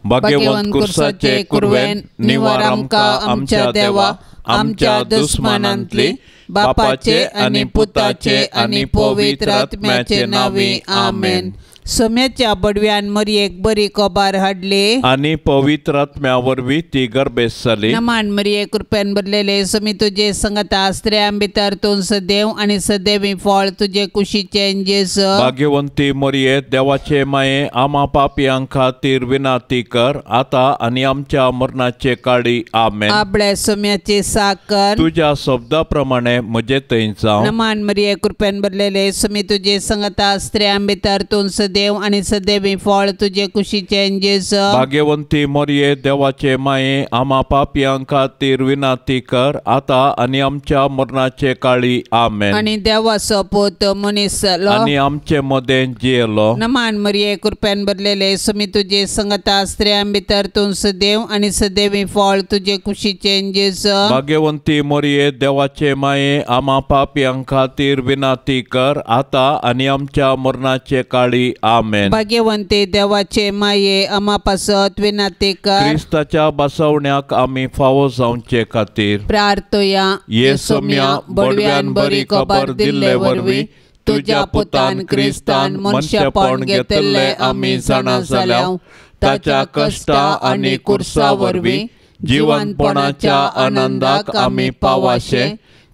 भाग्यवंत कुर्साचे कुरवेन निवार आमकां आमच्या देवा आमच्या दुस्मनांतली बापाचे आनी पुताचे आनी पवित्र आत्म्याचे नावी आमेन। सोम्याच्या बडव्यान मरियेक बरी कोबार हाडली आनी पवित्र आत्म्या वरवीं ती गर्भेस जाली। नमान मरिये कृपेन भरलेले सोमी तुजे संगता स्त्रियां भितर तूं सदैव आनी सदैवी फळ तुजे कुशीचे जेजू। भाग्यवंती मरिये देवाचे माये आमा पापियां खातीर विनाती कर आता आनी आमच्या मरणाचे काळी आमेन। आपले सोम्याचे साकर तुझ्या शब्दा प्रमाणे म्हजे थंय जावं। नमान मरिये कृपेन भरलेले सोमी तुजे संगता स्त्रियां भितर तूं देव आणि सदैवी फळ तुझे कुशीचे जेजू। भाग्यवंती मरिये देवाचे माये आमा पापियां खातीर विनाती कर आता आनी आमच्या मरणाचे काळी आमेन। आणि देवाचो पूत मनीस जालो आनी आमचे मदें जियेलो। नमान मरिये कृपेन भरलेले सोमी तुजे संगता स्त्रियां भितर तूं सदैव आणि सदैवी फळ तुझे कुशीचे जेजू। भाग्यवंती मरिये देवाचे माये आमा पापियां खातीर विनाती कर आता आनी आमच्या मरणाचे काळी आमेन। भाग्यवंते देवाचे माये आमा पासत विनाती कर क्रिस्ताच्या बसवण्याक आमी फावो जावचे खातीर प्रार्थया। येसोम्या बडव्यान बरी खबर दिल्ले वरवीं तुझ्या पुतान क्रिस्तान मनशापण घेतले आमी जाणा जाल्याव ताच्या कश्टा आनी कुर्सा वरवीं जिवंतपणाच्या आनंदाक आमी पावाशे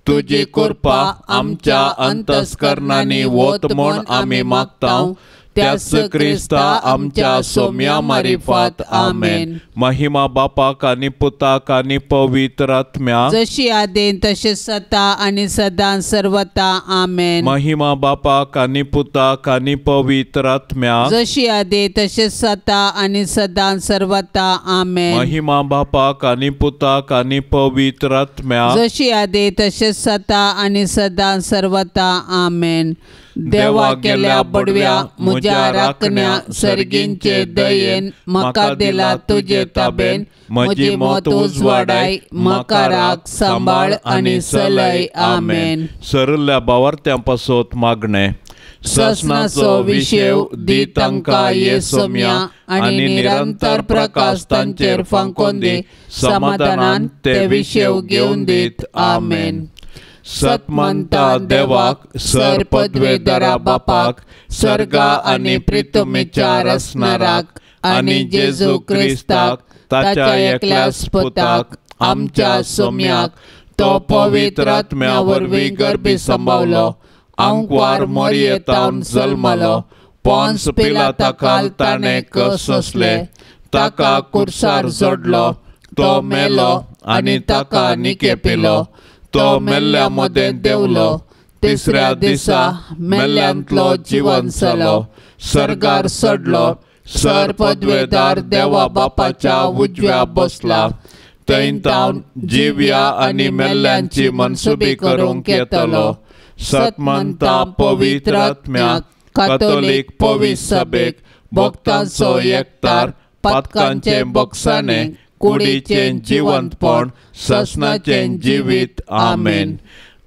तुजी कृपा आमच्या अंतस्करणांनी वत म्हूण आमी मागतांव त्याच क्रिस्ता आमच्या सोम्या मारिफात आमेन। महिमा बापाक आनी पुताक आनी पवित्र आत्म्या जशी आदेन तशें सता आनी सदां सर्वता आमेन। महिमा बापाक आनी पुताक आनी पवित्र आत्म्या जशी आदे तशें सता आनी सदां सर्वता आमेन। महिमा बापाक आनी पुताक आनी पवित्र आत्म्या जशी आदे तशें सता आनी सदां सर्वता आमेन। देवा केल्या बडव्या म्हज्या राखण्या सर्गींचे दयेन म्हाका दिला तुजे ताबेन म्हजी मोत उजवाडाय म्हाका राख सांबाळ आनी चलय आमेन। सरल्या भावार्थ्यां पासत मागणे ससनाचो विशेव दी तांकां येसोम्या आनी निरंतर प्रकाश तांचेर फांकोन दी समाधानान ते विशेव घेवन दीत आमेन। सतमंता देवाक सर पदवेदरा बापाक सर्गा आनी प्रितुमेच्या रसनाराक आनी जेजू क्रिस्ताक ताच्या एकल्याच पुताक आमच्या सोम्याक तो पवित्र आत्म्या वरवीं गर्भी संभावलो अंकवार मरियेतावन जल्मलो पोन्स पिलाताखाल ताणें कस सोंसले ताका कुर्सार जोडलो तो मेलो आनी ताका निकेपिलो तो मेल्ल्या मदें देवलो तिसऱ्या दिसा मेल्ल्यांतलो जिवंत जालो सर्गार चडलो सर पदवेदार देवा बापाच्या उजव्या बसला थंय तावन जिव्या आनी मेल्ल्यांची मनसुबी करूंक येतलो। सतमंता पवित्र आत्म्याक कातोलीक पवित्र सभेक भक्तांचो एकतार पातकांचे बक्षाने कुडीचे जिवंतपण ससनाचे जिवीत आमेन।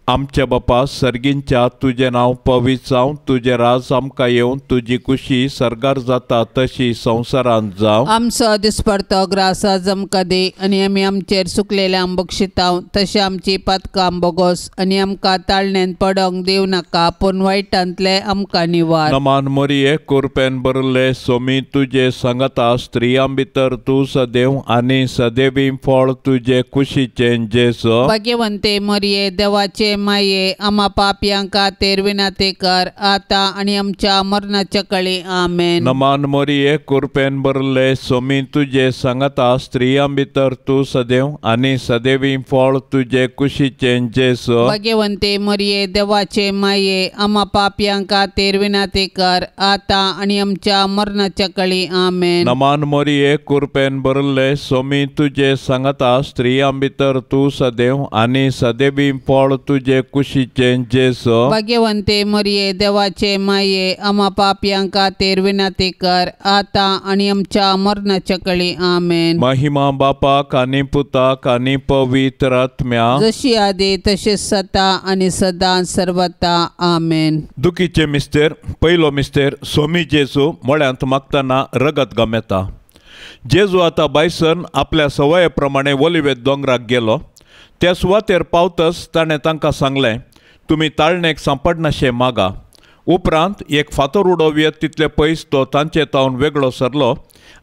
आमच्या बापा सर्गींच्या तुझे नाव पवित्र जावं तुझे राज आमकां येवन तुजी कुशी सर्गार जाता तशी संवसारांत जावं। आमचो दिसपडतो ग्रास आज आमकां दी आनी आमी आमचेर सुकलेल्या बक्षितांव तशें आमची पातकां बोगोस आनी आमकां ताळणेन पडोंक दिवं नाका पूण वायटांतले आमकां निवार। नमान मरिये कृपेन भरले सोमी तुजे सांगता स्त्रियां भितर तूं सदैव आनी सदैवी फळ तुजे कुशीचे जेजू। भाग्यवंते मरिये देवाचे माये आमा पापियां खातीर विनाती कर आता आनी आमच्या मरणाच्या काळी आमेन। नमान मरिये कृपेन भरले सोमी तुजे सांगता स्त्रियां भितर तूं सदैव आनी सदैवी फळ तुजे कुशीचे जेजू। भाग्यवंते मरिये देवाचे माये आमा पापियां खातीर विनाती कर आता आनी आमच्या मरणाच्या काळी आमेन। नमान मरिये कृपेन भरले सोमी तुजे सांगता स्त्रियां भितर तूं सदैव आनी सदैवी फळ तुजे कुशीचे जेजू। भाग्यवंते मरिये देवाचे माये आमा पापियां खातीर विनाती कर आता आनी आमच्या मरणाच्या काळी आमेन। महिमा बापाक आनी पुताक आनी पवित्र आत्म्या जशी आदी तशें सता आनी सदां सर्वता आमेन। दुखीचे मिस्तेर पयलो मिस्तेर सोमी जेजू मळ्यांत मागतना रगत गमेता जेजू आता बायसन आपल्या सवये प्रमाणे ओलिवे दोंगराक गेलो. त्या सुवातेर पावतच ताणें तांकां सांगलें, तुमी ताळणेक सांपडनाशें मागा. उपरांत एक फातर उडोवयत तितले पयस तो तांचे तावन वेगळो सरलो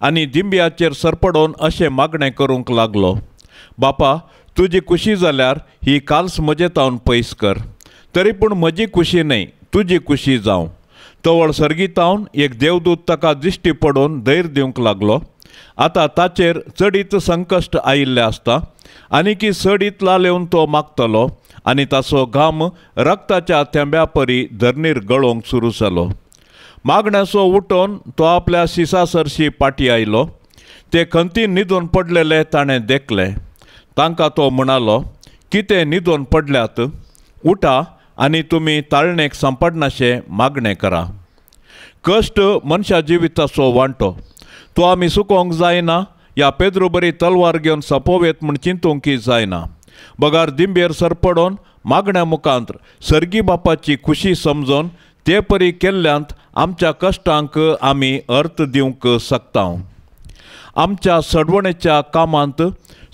आनी दिंब्याचेर सरपडोवन अशें मागणें करूंक लागलो, बापा, तुजी खुशी जाल्यार ही काल्स म्हजे तावन पयस कर. तरी पूण म्हजी खुशी न्हय, तुजी खुशी जावं. तवळ सर्गीतावन एक देवदूत ताका दिश्टी पडोवन धैर्य दिवंक लागलो. आतां ताचेर चडीत संकश्ट आयिल्लें आसता आनी की चडीत लालेवन तो मागतलो आनी ताचो घाम रक्ताच्या थेंब्या परी धरणीर गळोवंक सुरू जालो. मागण्याचो उठोवन तो आपल्या शिसा सरशी पाटी आयलो. ते खंतीन न्हिदून पडलेले ताणें देखले. तांकां तो म्हणालो, कितें न्हिदून पडल्यात? उठा आनी तुमी ताळणेक सांपडनाशें मागणें करा. कश्ट मनशा जिविताचो वांटो. तो आमी सुकोवंक जायना या पेद्रू बरी तलवार घेवन सपोवेत म्हूण चिंतूंकी जायना. बगार दिंबेर सरपडोवन मागण्या मुखांत सर्गी बापाची खुशी समजोन ते परी केल्ल्यांत आमच्या कश्टांक आमी अर्थ दिवंक शकता. आमच्या सडवणेच्या कामांत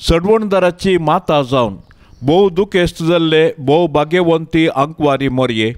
सडवणदाराची माता जावन भोव दुखेस्त जाल्ले भोव भाग्यवंती आंकवारी मोरये,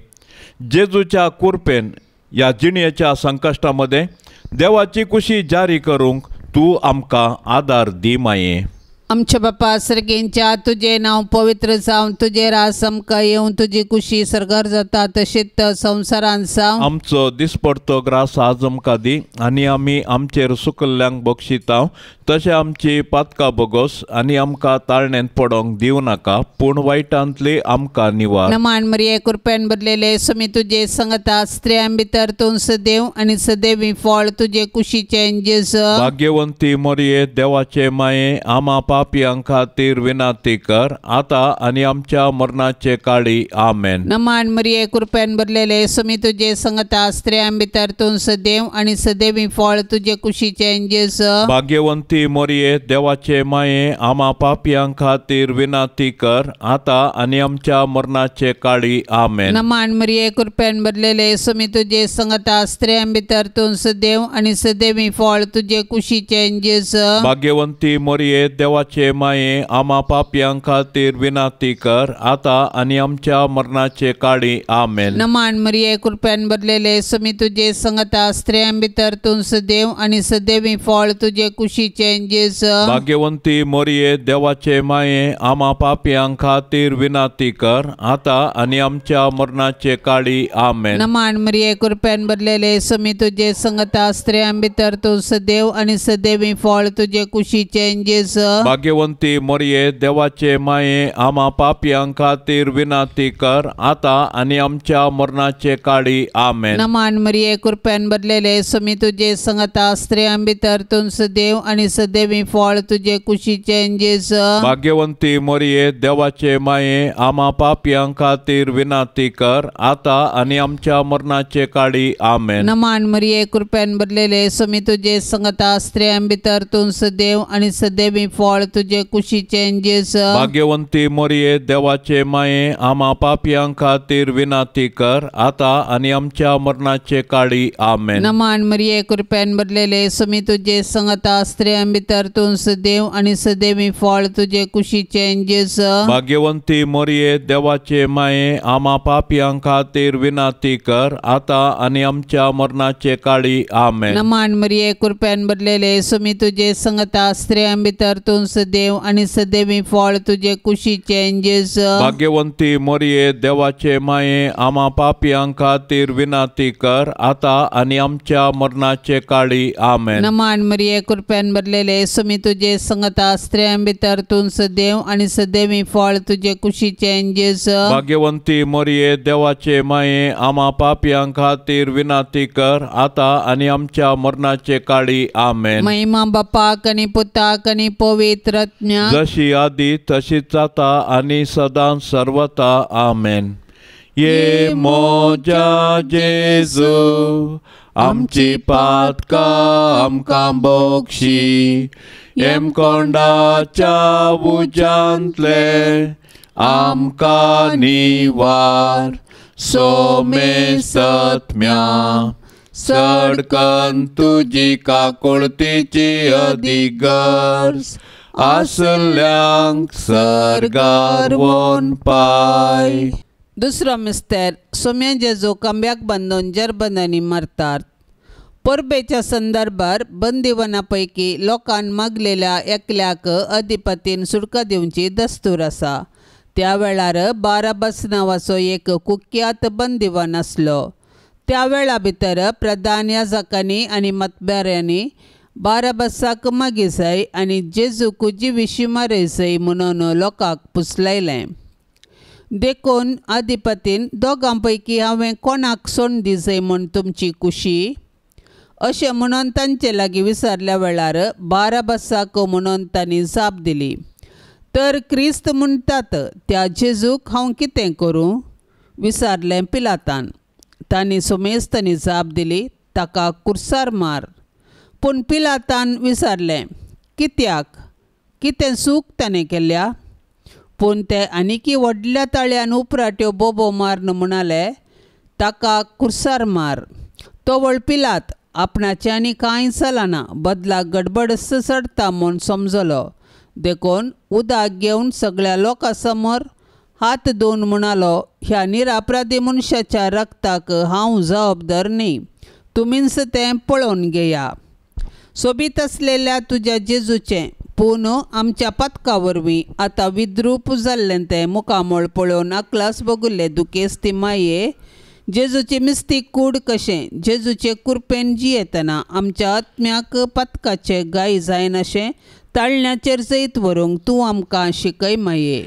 जेजूच्या कुरपेन या जिणयेच्या संकश्टामध्ये देवाची खुशी जारी करूंक तूं आमकां आदार दी माये. आमच्या बापा सर्गेंच्या तुझे नाव पवित्र जावन तुझे रास आमकां येवन तुजी खुशी सरगार जाता तशेंच संवसारांत जावं. आमचो दिसपडतो ग्रास आज आमकां दी आनी आमी आमचेर सुकल्ल्यांक बक्षिता तशें आमची पातकां बोगोस आनी आमकां ताळणेंत पडोंक दिवं नाका पूण वायटांतली आमकां निवार. नमान मरिये कृपेन भरलेले सुमी तुजे संगता स्त्रियां भितर तूं सदैव आनी सदैवी फळ तुजे कुशीचे जेजू. भाग्यवंती मोरये देवाचे माये आमा पापियां खातीर विनाती कर आता आनी आमच्या मरणाचे काळी आमेन. नमान मरिये कृपेन भरलेले सुमी तुजे संगता स्त्रियां भितर तूं सदैव आनी सदैवी फळ तुजे कुशीचे जेजू. भाग्यवंती मोरये देवाचे माये आमा पापियां खातीर विनाती कर आता आनी आमच्या मरणाचे काळी आमेन. नमान मरिये कृपेन भरलेले सुमी तुजे संगता स्त्रियां भितर तूं सदैव आनी सदैवी फळ तुजे कुशीचे जेजू. भाग्यवंती मोरये देवाचे माये आमा पापियां खातीर विनाती कर आता आनी आमच्या मरणाचे काळी आमेन. नमान मरिये कृपेन भरलेले सुमी तुजे संगता स्त्रियां भितर तूं सदैव आनी सदैवी फळ तुजे कुशीचे जेजू. भाग्यवंती मोरये देवाचे माये आमा पापियां खातीर विनाती कर आता आनी आमच्या मरणाचे काळी आमेन. नमान मरिये कृपेन भरलेले सुमी तुजे संगता स्त्रियां भितर तूं सदैव आनी सदैवी फळ तुजे कुशीचे जेजू. भाग्यवंती मोरये देवाचे माये आमा पापियां खातीर विनाती कर आता आनी आमच्या मरणाचे काळी आमेन. नमान मरिये कृपेन भरलेले सुमी तुजे संगता स्त्रियां भितर तूं सदैव आनी सदैवी फळ तुजे कुशीचे जेजू. भाग्यवंती मोरये देवाचे माये आमा पापियां खातीर विनाती कर आता आनी आमच्या मरणाचे काळी आमेन. नमान मरिये कृपेन भरलेले सुमी तुजे संगता स्त्रियां भितर तूं सदैव आनी सदैवी फळ तुजे कुशीचे जेजू. भाग्यवंती मोरये देवाचे माये आमा पापियां खातीर विनाती कर आता आनी आमच्या मरणाचे काळी आमेन. नमान मरिये कृपेन भरलेले सुमी तुजे संगता स्त्रियां भितर तूं सदैव आनी सदैवी फळ तुजे कुशीचे जेजू. भाग्यवंती मोरये देवाचे माये आमा पापियां खातीर विनाती कर आता आनी आमच्या मरणाचे काळी आमेन. नमान मरिये कृपेन भरलेले सुमी तुजे संगता स्त्रियां भितर तूं सदैव आनी सदैवी फळ तुजे कुशीचे जेजू. भाग्यवंती मोरये देवाचे माये आमा पापियां खातीर विनाती कर आता आनी आमच्या मरणाचे काळी आमेन. नमान मरिये कृपेन भरलेले सुमी तुजे संगता स्त्रियां भितर तूं सदैव आनी सदैवी फळ तुजे कुशीचे जेजू. भाग्यवंती मोरये देवाचे माये आमा पापियां खातीर विनाती कर आता आनी आमच्या मरणाचे काळी आमेन. महिमा बापाक आनी पुताक आनी पवित्रत्म्याक जशी आदी तशीच आता आनी सदां सर्वता आमेन. ये मोजा जेजू आमची पातकां आमकां बोगशी एम कोंडाच्या उजांतले आमकां निवार सोमे सत्म्या सडकन तुजी काकुळतीची अधिगर्स आसल्यांक सरगार वोन पाय. दुसरो मिस्तेर सोम्या जेजू खांब्याक बांदून जरबंदांनी मारतात. परबेच्या संदर्भात बंदिवनापैकी लोकांन मागलेल्या एकल्याक अधिपतीन सुटका दिवची दस्तूर आसा. त्या वेळार बाराबस नांवाचो एक कुख्यात बंदिवान आसलो. त्या वेळा भितर प्रधान याजकांनी आनी मतबेऱ्यांनी बाराबसाक मागिसय आनी जेजूक जिवीशी मारयसय म्हणून लोकांक पुसलायलें. देखून अधिपतीन दोगां पैकी हांवें कोणाक सोडून दिसय म्हूण तुमची खुशी अशें म्हणून तांचे लागीं विचारल्या वेळार बाराबसाक म्हणून तांणी जाप दिली. तर क्रिस्त म्हणटात त्या जेजूक हांव कितें करूं विचारलें पिलातान. तांणी सोमेस्तांनी जाप दिली, ताका कुर्सार मार. पूण पिलातान विचारलें, कित्याक? कितें चूक ताणें केल्या? पूण ते आनीकी व्हडल्या ताळ्यान उपराट्यो बोबो मारन म्हणाले, ताका कुर्सार मार. तो व्हड पिलात आपणाचें आनी कांय चलना, बदलाक गडबड चडटा म्हूण समजलो. देखून उदक घेवन सगळ्या लोकां समोर हात धुवन म्हणालो, ह्या निरापराधी मनशाच्या रक्ताक हांव जबाबदार न्ही. तुमीच तें पळोवन घेया. सोबीत आसलेल्या तुज्या जेजूचें पूण आमच्या पथका वरवीं आतां विद्रूप जाल्लें तें मुखामळ पळोवन अकलास भोगुल्ले दुखेस्त ती माये, जेजूची मिस्तीक कूड कशें जेजूचे कुरपेन जियेतना आमच्या आत्म्याक पथकाचे गाय जायन अशें ताळण्याचेर जैत व्हरूंक तूं आमकां शिकय माये.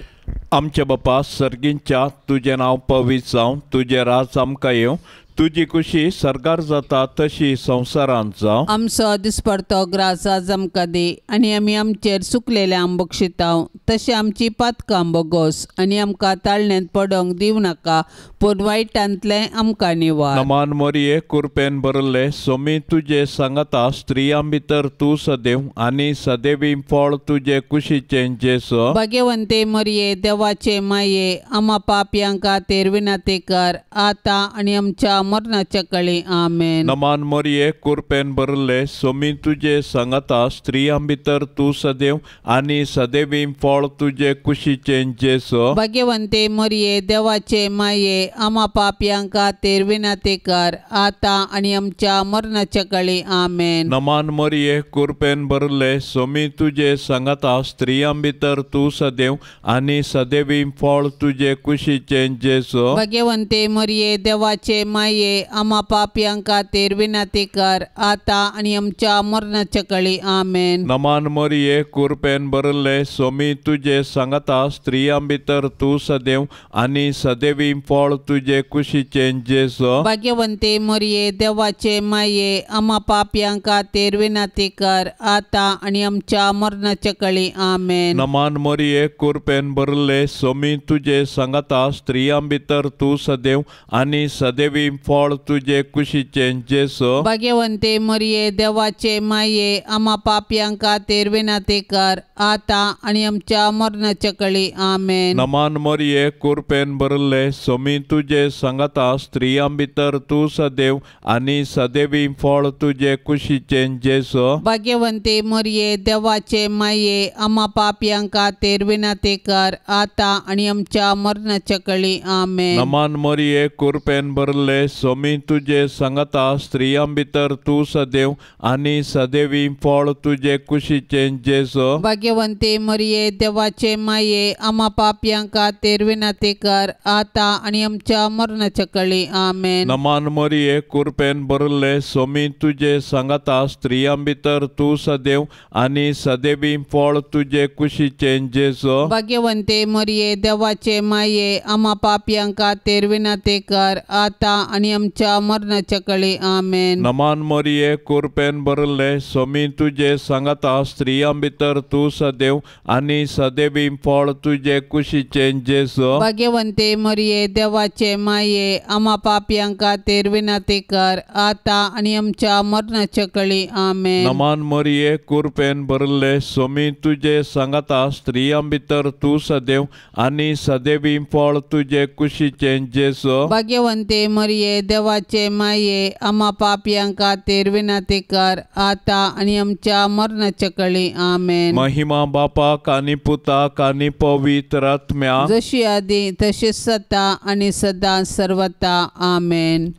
आमच्या बापा सर्गींच्या तुजें नांव पवित्र जावं, तुजें राज आमकां येवं, तुजी खुशी सरकार जाता तशी संवसारांत जावं. आमचो दिसपडतो ग्रास आज आमकां दे आनी आमी आमचेर चुकलेल्या बक्षितांव तशें आमची पातकां बोगोस आनी आमकां ताळण्यांत पडोंक दिवं नाका पूण वायटांतलें आमकां निवार. नमान मोरये कुरपेन भरले सोमी तुजे सांगता स्त्रियां भितर तूं सदैव आनी सदैवी फळ तुजे कुशीचें जेसो. भाग्यवंते मरिये देवाचे माये आमा पापयांक खातीर विनंती कर आतां आनी आमच्या मरणाच्या काळी आमेन. नमान मोरये कुरपेन भरले सोमी तुजे सांगता स्त्रियां भितर तूं सदैव आनी सदैवी फळ तुजे कुशीचें जेसो. भाग्यवंते मरिये देवाचे माये आमा पापयांक खातीर विनंती कर आतां आनी आमच्या मरणाच्या काळी आमेन. नमान मोरये कुरपेन भरले सोमी तुजे सांगता स्त्रियां भितर तूं सदैव आनी सदैवी फळ तुजे कुशीचें जेसो. भाग्यवंते मरिये देवाचे माये आमा पापयांक खातीर विनंती कर आतां आनी आमच्या मरणाच्या काळी आमेन. नमान मोरये कुरपेन भरले सोमी तुजे सांगता स्त्रियां भितर तूं सदैव आनी सदैवी फळ तुजे कुशीचें जेसो. भाग्यवंते मरिये देवाचे माये आमा पापयांक खातीर विनंती कर आतां आनी आमच्या मरणाच्या काळी आमेन. नमान मोरये कुरपेन भरले सोमी तुजे सांगता स्त्रियां भितर तूं सदैव आनी सदैवी फळ तुजे कुशीचें जेसो. भाग्यवंते मरिये देवाचे माये आमा पापयांक खातीर विनंती कर आतां आनी आमच्या मरणाच्या काळी आमेन. नमान मोरये कुरपेन भरले सोमी तुजे सांगता स्त्रियां भितर तूं सदैव आनी सदैवी फळ तुजे कुशीचें जेसो. भाग्यवंते मरिये देवाचे माये आमा पापयांक खातीर विनंती कर आतां आनी आमच्या मरणाच्या काळी आमेन. नमान मोरये कुरपेन भरले सोमी तुजे सांगता स्त्रियां भितर तूं सदैव आनी सदैवी फळ तुजे कुशीचें जेसो. भाग्यवंते मरिये देवाचे माये आमा पापयांक खातीर विनंती कर आतां आनी आमच्या मरणाच्या काळी आमेन. नमान मोरये कुरपेन भरले सोमी तुजे सांगता स्त्रियां भितर तूं सदैव आनी सदैवी फळ तुजे कुशीचें जेसो. भाग्यवंते मरिये देवाचे माये आमा पापयांक खातीर विनंती कर आतां आनी आमच्या मरणाच्या काळी आमेन. नमान मोरये कुरपेन भरले सोमी तुजे सांगता स्त्रियां भितर तूं सदैव आनी सदैवी फळ तुजे कुशीचें जेसो. भाग्यवंते मरिये देवाचे माये आमा पापयांक खातीर विनंती कर आतां आनी आमच्या मरणाच्या काळी आमेन. नमान मोरये कुरपेन भरले सोमी तुजे सांगता स्त्रियां भितर तूं सदैव आनी सदैवी फळ तुजे कुशीचें जेसो. भाग्यवंते मरिये तुझे देवाचे माये आम्हा पापियां खातीर विनंती कर आता आणि आमच्या मरणाच्या कळी आमेन. महिमा बापाक आनी पुताक आनी पवित्र आत्म्या जशी आधी तशीच सता आणि सदा सर्वता आमेन.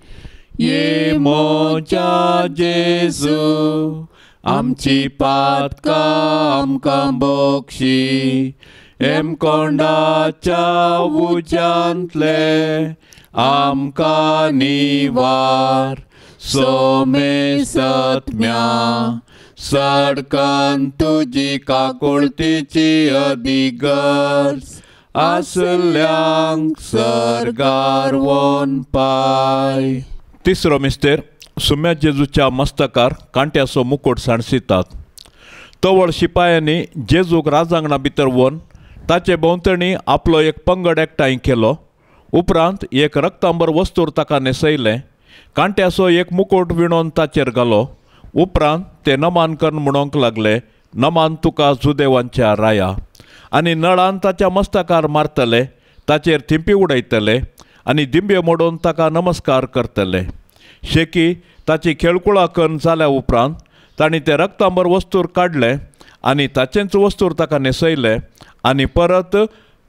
ये मोच्या जेजू आमची पातकां आमकां बोक्षी एम कोंडाच्या उज्यांतले आमकां निवार सोमे सत्म्या सडकन तुजी काकुळतीची अधिगर्ज आसल्यांक सरगार वोन पाय. तिसरो मिस्तेर सुम्या जेजूच्या मस्तकार कांट्याचो मुकुट साणसितात. तवळ शिपायांनी जेजूक राजांगणा भितर व्हरून ताचे भोंवतणी आपलो एक पंगड एकठांय केलो. उपरांत एक रक्तांबर वस्तूर ताका न्हेसयलें. कांट्याचो एक मुकुट विणोवन ताचेर घालो. उपरांत ते नमान करून म्हणूंक लागले, नमान तुका जुदेवांच्या राया. आनी नळान ताच्या मस्तकार मारतले, ताचेर थिंपी उडयतले आनी दिंब्यो मोडून ताका नमस्कार करतले. शेकी ताची खेळकुळा करून जाल्या उपरांत तांणी ते रक्तांबर वस्तूर काडले आनी ताचेंच वस्तूर ताका न्हेसयले आनी परत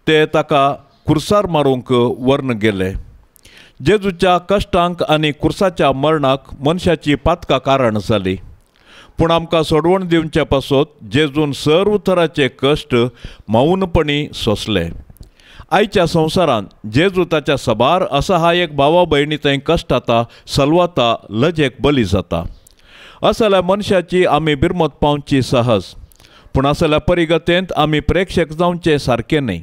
ते ताका कुर्सार मारूंक व्हरून गेले. जेजूच्या कश्टांक आनी कुर्साच्या मरणाक मनशाची पातकां कारण जाली. पूण आमकां सोडवण दिवचे पासत जेजून सर्व तरांचे कश्ट मौनपणी सोंसले. आयच्या संवसारांत जेजू ताच्या सबार असहायक भावा भयणी थंय कश्ट जाता सलवता लजेक बली जाता. असल्या मनशाची आमी बिरमत पावची सहज. पूण असल्या परिगतेंत आमी प्रेक्षक जावचे सारके न्ही.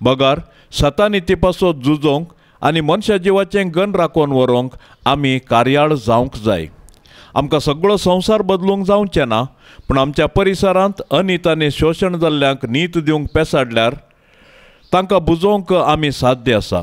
बगार सतानी ती पासत झुजोंक आनी मनशा जिवाचें गन राखून व्हरूंक आमी कार्याळ जावंक जाय. आमकां सगळो संवसार बदलूंक जावचें ना, पूण आमच्या परिसरांत अनीत आनी शोशण जाल्ल्यांक नीत दिवंक पेसाडल्यार तांकां बुजोवंक आमी साध्य आसा.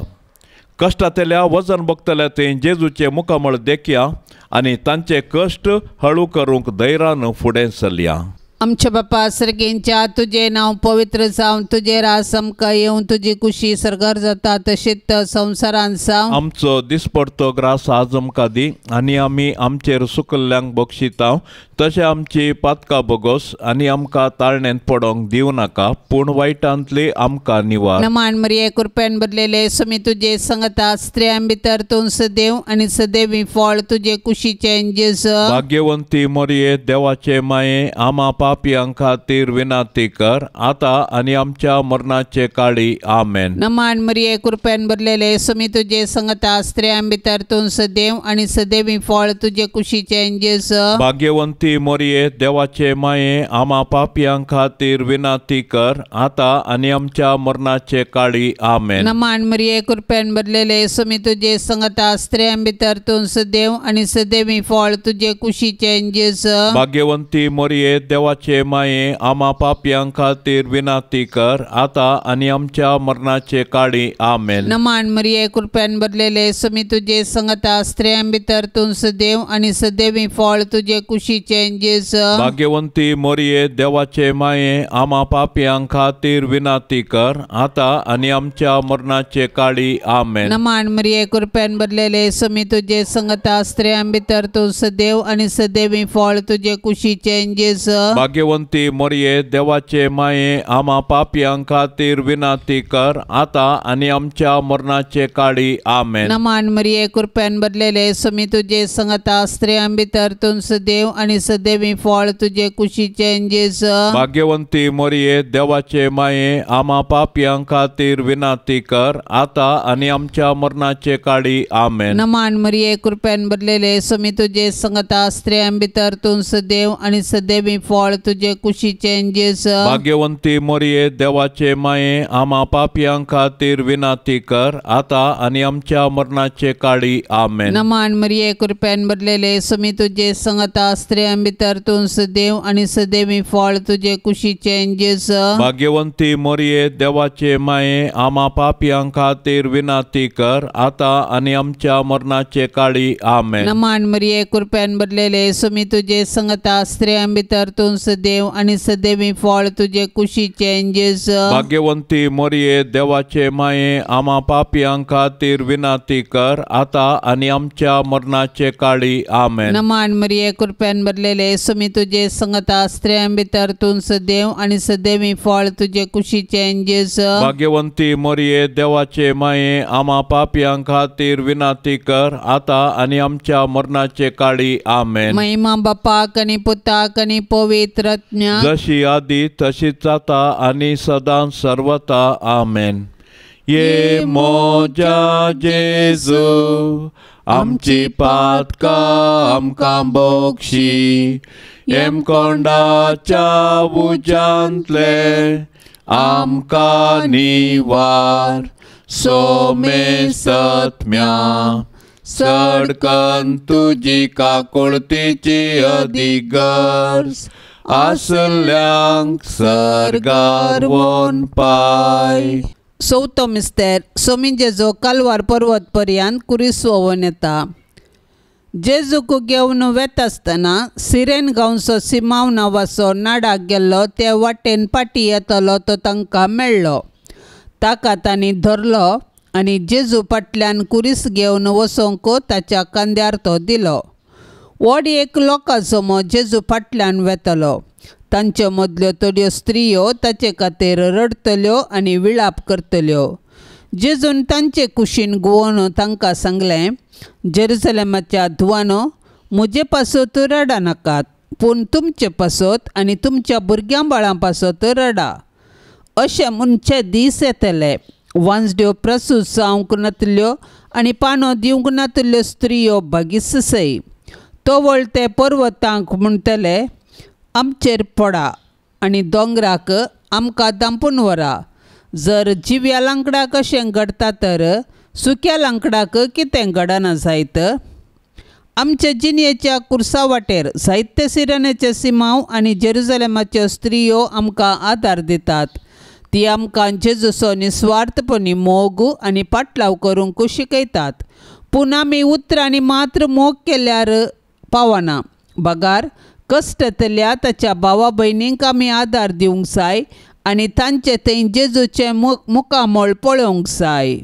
कश्टांतल्या वजन बगतल्या थंय जेजूचे मुखामळ देखया आनी तांचे कश्ट हळू करूंक धैर्यान फुडें चलया. आमच्या बापा सर्गेंच्या तुझे नाव पवित्र जावन तुझे रास आमकां येवन तुजी कुशी सरगार जाता तशीच संवसारांत जावं. आमचो दिसपडतो ग्रास आज आमकां दी आनी आमी आमचेर सुकल्ल्यांक बक्षिता तशें आमची पातकां बोगोस आनी आमकां ताळणेंत पडोंक दिवं नाका, पूण वायटांतली आमकां निवार. नमान मरिये कृपेन भरलेले समी तुजे संगता स्त्रियां भितर तूं सदैव आनी सदैवी फळ तुजे कुशीचे जेजू. भाग्यवंती मरिये देवाचे माये आमा पापियां खातीर विनंती कर आता आनी आमच्या मरणाचे काळी आमेन. नमान मरिये कृपेन भरलेले समी तुजे संगता स्त्रियां भितर तूं सदैव आनी सदैवी फळ तुजे कुशीचे जेजू. भाग्यवंती मरिये देवाचे माये आमा पापियां खातीर विनंती कर आता आनी आमच्या मरणाचे काळी आमेन. नमान मरिये कृपेन भरलेले समी तुजे संगता स्त्रियां भितर तूं सदैव आनी सदैवी फळ तुजे कुशीचे जेजू. भाग्यवंती मरिये देवाचे माये आमा पापियां खातीर विनंती कर आता आनी आमच्या मरणाचे काळी आमेन. नमान मरिये कृपेन भरलेले समी तुजे संगता स्त्रियां भितर तूं सदैव आनी सदैवी फळ तुजे कुशीचे जेजू. भाग्यवंती मरिये देवाचे माये आमा पापियां खातीर विनंती कर आता आनी आमच्या मरणाचे काळी आमेन. नमान मरिये कृपेन भरलेले समी तुजे संगता स्त्रियां भितर तूं सदैव आनी सदैवी फळ तुजे कुशीचे जेजू. भाग्यवंती मरिये देवाचे माये आमा पापियां खातीर विनंती कर आता आनी आमच्या मरणाचे काळी आमेन. नमान मरिये कृपेन भरलेले समी तुजे संगता स्त्रियां भितर तूं सदैव आनी सदैवी फळ तुजे कुशीचे जेजू. भाग्यवंती मरिये देवाचे माये आमा पापियां खातीर विनंती कर आता आनी आमच्या मरणाचे काळी आमेन. नमान मरिये कृपेन भरलेले समी तुजे संगता स्त्रियां भितर तूं सदैव आनी सदैवी फळ तुजे कुशीचे जेजू. भाग्यवंती मरिये देवाचे माये आमा पापियां खातीर विनंती कर आता आनी आमच्या मरणाचे काळी आमेन. नमान मरिये कृपेन भरलेले समी तुजे संगता स्त्रियां भितर तूं सदैव आनी सदैवी फळ तुजे कुशीचे जेजू. भाग्यवंती मरिये देवाचे माये आमा पापियां खातीर विनंती कर आता आनी आमच्या मरणाचे काळी आमेन. नमान मरिये कृपेन भरलेले समी तुजे संगता स्त्रियां भितर तूं सदैव आणि सदैवी फळ तुझे कुशीचे जेजू भाग्यवंती मोरये देवाचे माये आम्हा पापियां खातीर विनाती कर आता आणि आमच्या मरणाचे काळी आमेन. नमान मरिये कृपेन भरलेले सुमी तुझे संगता स्त्रियां भितर तू सदैव आणि सदैवी फळ तुझे कुशीचे जेजू भाग्यवंती मोरये देवाचे माये आम्हा पापियां खातीर विनाती कर आता आणि आमच्या मरणाचे काळी आमेन. महिमा बापाक आणि पुताक आणि पवित्रत्म्या जशी आदी तशीच आता आणि सदां सर्वता आमेन. ये मोजा जेजू आमची पातका आमकां बोगशी एम कोंडाच्या उजांतले आमकां निवार सोमे सत्म्या सडकन तुजी काकुळतीची अधिगर्स आसल्यांक सर्गार वोन पाय. चवथो मिस्तेर सोमी जेजू कालवार पर्वत पर्यंत कुरीस वोवन येता. जेजूक घेवन वेता आसतना सिरेन गांवचो सिमाव नांवाचो नाडाक गेल्लो ते वाटेन फाटी येतलो तो तांकां मेळ्ळो. ताका तांणी धरलो आनी जेजू फाटल्यान कुरीस घेवन वचोंक ताच्या खांद्यार तो दिलो. व्हड एक लोकां समो जेजू फाटल्यान वेतलो. तांचे मदल्यो थोड्यो स्त्रियो ताचे खातीर रडतल्यो आनी विलाप करतल्यो. जेजून तांचे कुशीन घुंवोवन तांकां सांगलें, जेरुसलेमाच्या धुवानो, म्हजे पासत रडा नाकात, पूण तुमचे पासत आनी तुमच्या भुरग्यां बाळां पासत रडा. अशे मनचे दीस येतले वांजड्यो प्रसूत जावंक नातल्यो आनी पानो दिवंक नातल्यो स्त्रियो बागीस सई. तोवळ ते पर्वतांक म्हणटले, आमचेर पडा आनी दोंगराक आमकां दांपून व्हरा. जर जिव्या लांकडाक अशें घडटा तर सुक्या लांकडाक कितें घडना जायत. आमच्या जिणयेच्या कुर्सा वाटेर जायते सिरेनेचे सिमाव आनी जेरुसलेमाच्यो स्त्रियो आमकां आदार दितात. ती आमकां जेजूचो निस्वार्थपणी मोग आनी पाटलाव करूंक शिकयतात. पूण आमी उतर आनी मात्र मोग केल्यार पावना. बगार कश्ट येतल्या ताच्या भावा भयणींक आमी आदार दिवंक जाय आनी तांचे थंय जेजूचे मुखामळ पळोवंक जाय.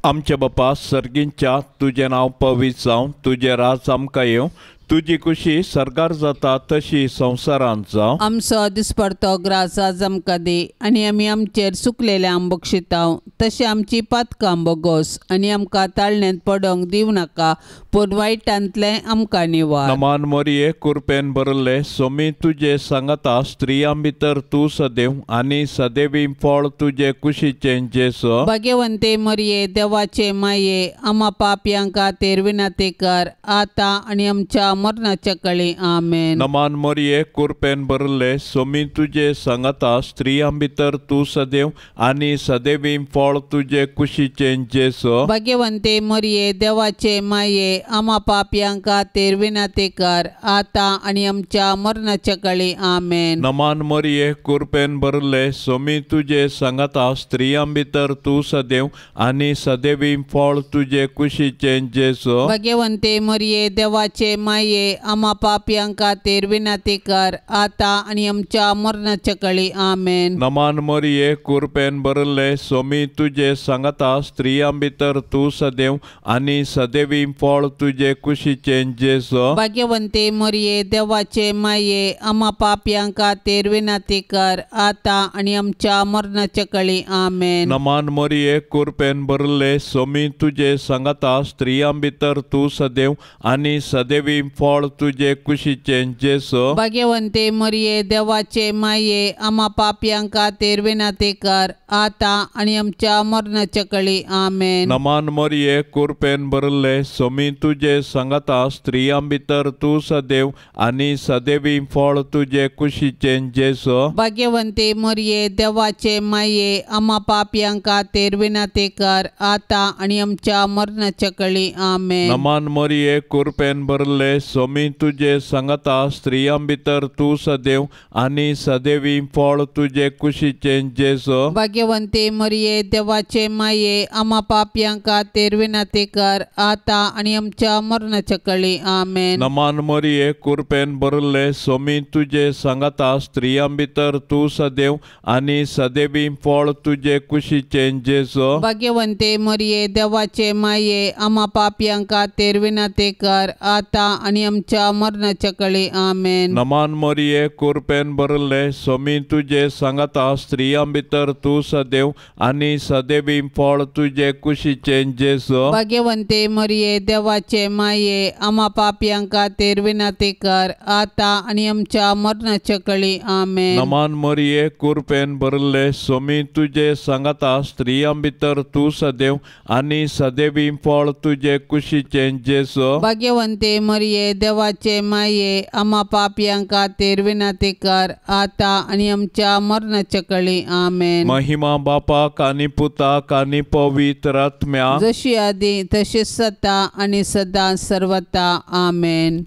आमचे बापा सर्गींच्या तुजें नांव पवित्र जावं, तुजें राज आमकां येवं, तुजी खुशी सरकार जाता तशी संवसारांत जावं. आमचो दिसपडतो ग्रास आज आमकां दी आनी आमी आमचेर चुकलेले बक्षितांव, तशें आमची पातकां बोगोस आनी आमकां ताळणेंत पडोवंक दिवं नाका, पूण वायटांतलें आमकां निवार. नमान मोरये कृपेन भरले सोमी तुजे सांगता स्त्रियां भितर तूं सदैव आनी सदैवी फळ तुजे कुशीचें जेजू. भाग्यवंते मरिये देवाचे माये आम्हा पापयां खातीर विनाती कर आता आनी आमच्या मरणाच्या काळी आमेन. नमान मोरये कृपेन भरले सोमी तुजे सांगता स्त्रियां भितर तूं सदैव आनी सदैवी फळ तुजे कुशीचें जेजू. भाग्यवंते मरिये देवाचे माये आम्हा पापयां खातीर विनाती कर आता आनी आमच्या मरणाच्या काळी आमेन. नमान मोरये कृपेन भरले सोमी तुजे सांगता स्त्रियां भितर तूं सदैव आनी सदैवी फळ तुजे कुशीचें जेजू. भाग्यवंते मरिये देवाचे माये आम्हा पापयां खातीर विनाती कर आता आनी आमच्या मरणाच्या काळी आमेन. नमान मोरये कृपेन भरले सोमी तुजे सांगता स्त्रियां भितर तूं सदैव आनी सदैवी फळ तुजे कुशीचें जेजू. भाग्यवंते मरिये देवाचे माये आम्हा पापयां खातीर विनाती कर आता आनी आमच्या मरणाच्या काळी आमेन. नमान मोरये कृपेन भरले सोमी तुजे सांगता स्त्रियां भितर तूं सदैव आनी सदैवी फळ तुजे कुशीचें जेजू. भाग्यवंते मरिये देवाचे माये आम्हा पापयां खातीर विनाती कर आता आनी आमच्या मरणाच्या काळी आमेन. नमान मोरये कृपेन भरले सोमी तुजे सांगता स्त्रियां भितर तूं सदैव आनी सदैवी फळ तुजे कुशीचें जेजू. भाग्यवंते मरिये देवाचे माये आम्हा पापयां खातीर विनाती कर आता आनी आमच्या मरणाच्या काळी आमेन. नमान मोरये कृपेन भरले सोमी तुझे सांगता स्त्रियां भितर तू सदैव आणि सदैवी फळ तुझे कुशीचे जेजो भाग्यवंते मरिये देवाचे माये आम्हा पाप्यांका तेरविनाते कर आता आणि आमच्या मरणाच्या कळी आमेन. नमान मरिये कृपेन भरले सोमी तुझे सांगता स्त्रियां भितर तू सदैव आणि सदैवी फळ तुझे कुशीचे जेजो भाग्यवंते मरिये देवाचे माये आम्हा पाप्यांका तेरविनाते कर आता आणि आमच्या मरणाच्या कळी आमेन. नमान मरिये कृपेन भरले सोमी तुझे सांगता स्त्रियां भितर तू सदैव आणि सदैवी फळ तुझे कुशीचे जेजो भाग्यवंते मरिये देवाचे माये आम्हा पाप्यांका तेरविनाते कर आता आणि आमच्या मरणाच्या कळी आमेन. नमान मरिये कृपेन भरले सोमी तुझे सांगता स्त्रियां भितर तू सदैव आणि सदैवी फळ तुझे कुशीचे जेजो भाग्यवंते मरिये देवाचे माये आम्हा पाप्यांका तेरविनाते कर आता आणि आमच्या मरणाच्या कळी आमेन. महिमा बापाक आणि पुताक आणि पवित्र आत्म्या जशी आधी तशीच सता आणि सदा सर्वता आमेन.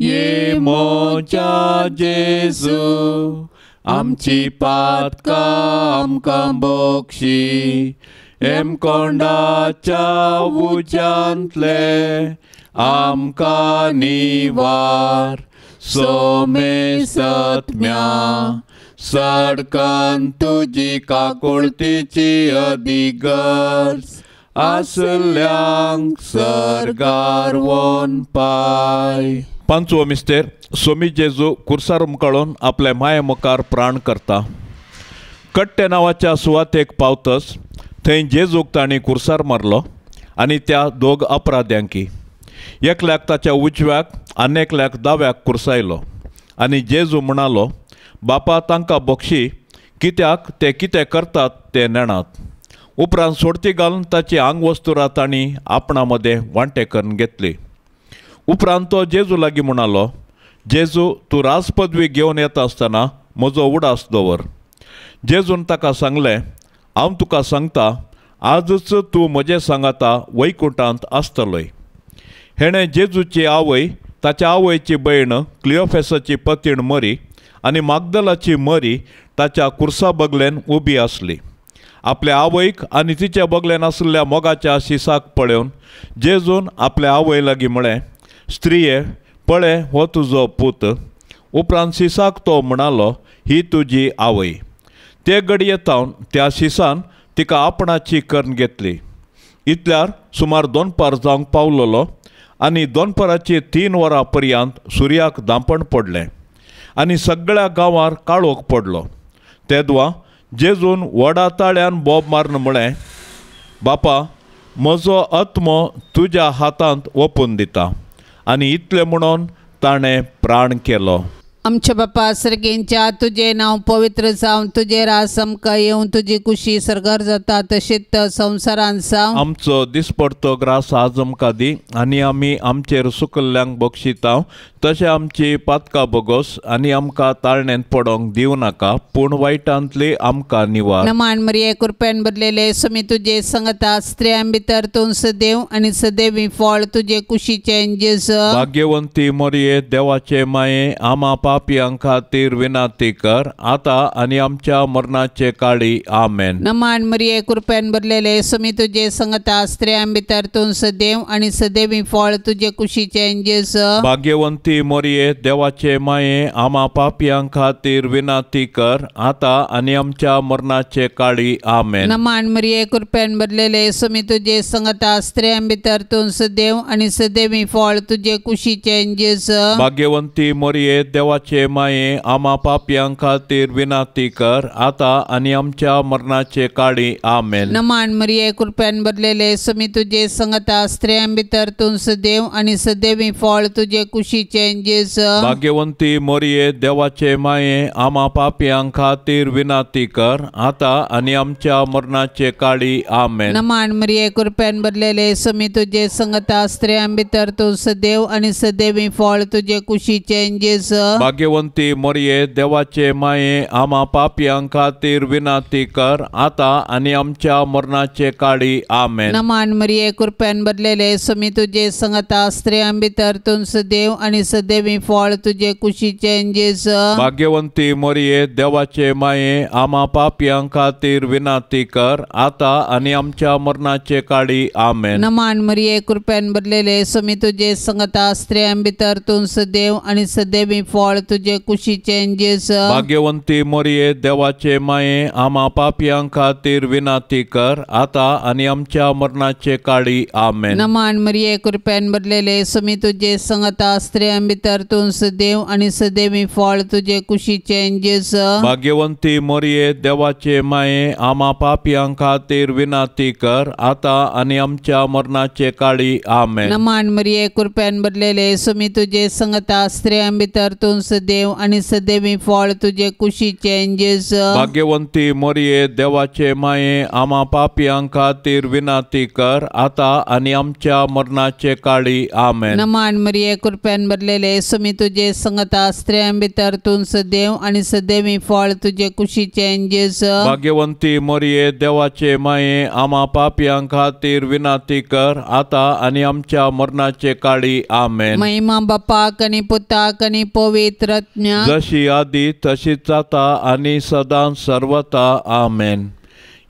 ये मोच्या जेजू आमची पातका आमकां बोक्षी एम कोंडाच्या उज्यांतले आमकां निवार सोमे सत्म्या सडकन तुजी काकुळतीची अधिगर्ज आसल्यांक सर्गार वोन पाय. पांचवो मिस्तेर सोमी जेजू कुर्सार मुखाळून आपल्या माये मुखार प्राण करता. कट्टे नांवाच्या सुवातेक पावतच थंय जेजूक तांणी कुर्सार मारलो आनी त्या दोग अपराध्यांकी एकल्याक ताच्या उजव्याक आनी एकल्याक दाव्याक कुर्सायलो आनी जेजू म्हणालो बापा तांकां बक्षी कित्याक ते कितें करतात ते नेणात. उपरांत सोडती घालून ताची आंगवस्तुरां तांणी आपणा मदें वांटे करून घेतली. उपरांत तो जेजू लागीं म्हणालो जेजू तूं राजपदवी घेवन येता आसतना म्हजो उडास दवर. जेजून ताका सांगलें हांव तुका सांगता आजच तूं म्हजे सांगाता वैकुंठांत आसतलोय. हेणें जेजूची आवय ताच्या आवयची भयण क्लिओफेसाची पतीण मरी आनी मागदलाची मरी ताच्या कुर्सा बगलेन उबी आसली. आपल्या आवयक आनी तिच्या बगलेन आशिल्ल्या मोगाच्या शिसाक पळोवन जेजून आपल्या आवय लागीं म्हळें स्त्रिये पळय हो तुजो पूत. उपरांत शिसाक तो म्हणालो ही तुजी आवय. ते घडये तावन त्या शिसान तिका आपणाची करून घेतली. इतल्यार सुमार दोनपार जावंक पावलोलो आनी दोनपाराची 3 वरां पर्यंत सुर्याक धांपण पडलें आनी सगळ्या गांवार काळोख पडलो. तेदवा जेजून व्हडा ताळ्यान बोब मारून म्हळें बापा म्हजो आत्मो तुज्या हातांत ओपून दिता. आनी इतलें म्हणून ताणें प्राण केलो. आमच्या बापा सर्गेंच्या तुझे नाव पवित्र जावन तुझे रास आमकां येवन तुजी कुशी सरगार जाता तशेंच संवसारांत जावं. आमचो दिसपडतो ग्रास आज आमकां दी आनी आमी आमचेर सुकल्ल्यांक बक्षिता तशें आमची पातकां बोगोस आनी आमकां ताळणेंत पडोंक दिवं नाका पूण वायटांतली आमकां निवार. नमान मरिये कृपेन भरलेले सोमी तुजे सांगता स्त्रियां भितर तूं सदैव आनी सदैवी फळ तुजे कुशीचे जेजू. भाग्यवंती मरिये देवाचे माये आम्हा पापियां खातीर विनाती कर आता आनी आमच्या मरणाचे काळी आमेन. नमान मरिये कृपेन भरलेले सोमी तुजे सांगता स्त्रियां भितर तूं सदैव आनी सदैवी फळ तुजे कुशीचे जेजू. भाग्यवंती मरिये देवाचे माये आम्हा पापियां खातीर विनाती कर आता आनी आमच्या मरणाचे काळी आमेन. नमान मरिये कृपेन भरलेले सोमी तुजे सांगता स्त्रियां भितर तूं सदैव आनी सदैवी फळ तुजे कुशीचे जेजू. भाग्यवंती मरिये देवाचे माये आम्हा पापियां खातीर विनाती कर आता आनी आमच्या मरणाचे काळी आमेन. नमान मरिये कृपेन भरलेले सोमी तुजे सांगता स्त्रियां भितर तूं सदैव आनी सदैवी फळ तुजे कुशीचे जेजू. भाग्यवंती मरिये देवाचे माये आम्हा पापियां खातीर विनाती कर आता आनी आमच्या मरणाचे काळी आमेन. नमान मरिये कृपेन भरलेले सोमी तुजे सांगता स्त्रियां भितर तूं सदैव आनी सदैवी फळ तुजे कुशीचे जेजू. भाग्यवंती मोरये देवाचे माये आम्हा पापियां खातीर विनाती कर आता आणि आमच्या मरणाचे काळी आमेन. नमान मरिये कृपेन भरलेले स्वामी तुझे संगता स्त्रियां भितर तूं सदैव आणि सदैवी फळ तुझे कुशीचे जेस. भाग्यवंती मोरये देवाचे माये आम्हा पापियां खातीर विनाती कर आता आणि आमच्या मरणाचे काळी आमेन. नमान मरिये कृपेन भरलेले स्वामी तुझे संगता स्त्रियां भितर तूं सदैव आणि सदैवी फळ तुझे कुशीचे जेस. भाग्यवंती मोरये देवाचे माये आम्हा पापियां खातीर विनाती कर आता आणि आमच्या मरणाचे काळी आमेन. नमान मरिये कृपेन भरलेले स्वामी तुझे संगता स्त्रियां भितर तूं सदैव आणि सदैवी फळ तुझे कुशीचे जेस. भाग्यवंती मोरये देवाचे माये आम्हा पापियां खातीर विनाती कर आता आणि आमच्या मरणाचे काळी आमेन. नमान मरिये कृपेन भरलेले स्वामी तुझे संगता स्त्रियां भितर तूं सदैव आणि सदैवी फळ तुझे कुशीचे जेस. भाग्यवंती मोरये देवाचे माये आम्हा पापियां खातीर विनाती कर आता आणि आमच्या मरणाचे काळी आमेन. नमान मरिये कृपेन भरलेले स्वामी तुझे संगता स्त्रियां भितर तूं सदैव आणि सदैवी फळ तुझे कुशीचे जेस. भाग्यवंती मोरये देवाचे माये आम्हा पापियां खातीर विनाती कर आता आणि आमच्या मरणाचे काळी आमेन. महिमा बापाक आणि पुताक आणि पवित्रात्म्याक जशी आधी तशीच आता आणि सदां सर्वता आमेन.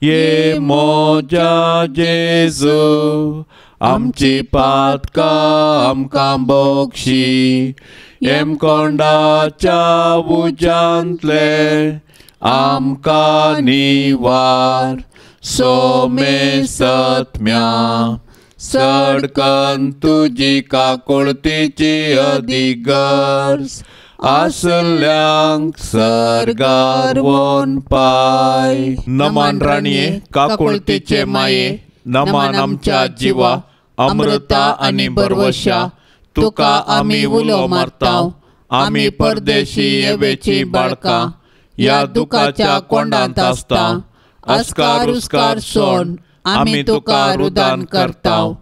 ये मोजा जेजू आमची पातका आमकां बोगशी एम कोंडाच्या उजांतले आमकां निवार सोमे सत्म्या सडकन तुजी काकुळतीची अधिगर्स आसल्यांक सरगार वोन पाय. नमान राणये काकुळतीचे माये नमान आमच्या जिवा अमृता आणि बरवशा तुका आमी उलो मारताव. आमी परदेशी येवेची बाळका या दुखाच्या कोंडांत आसता. अस्कार उस्कार सोड आमी तुका रुदान करताव.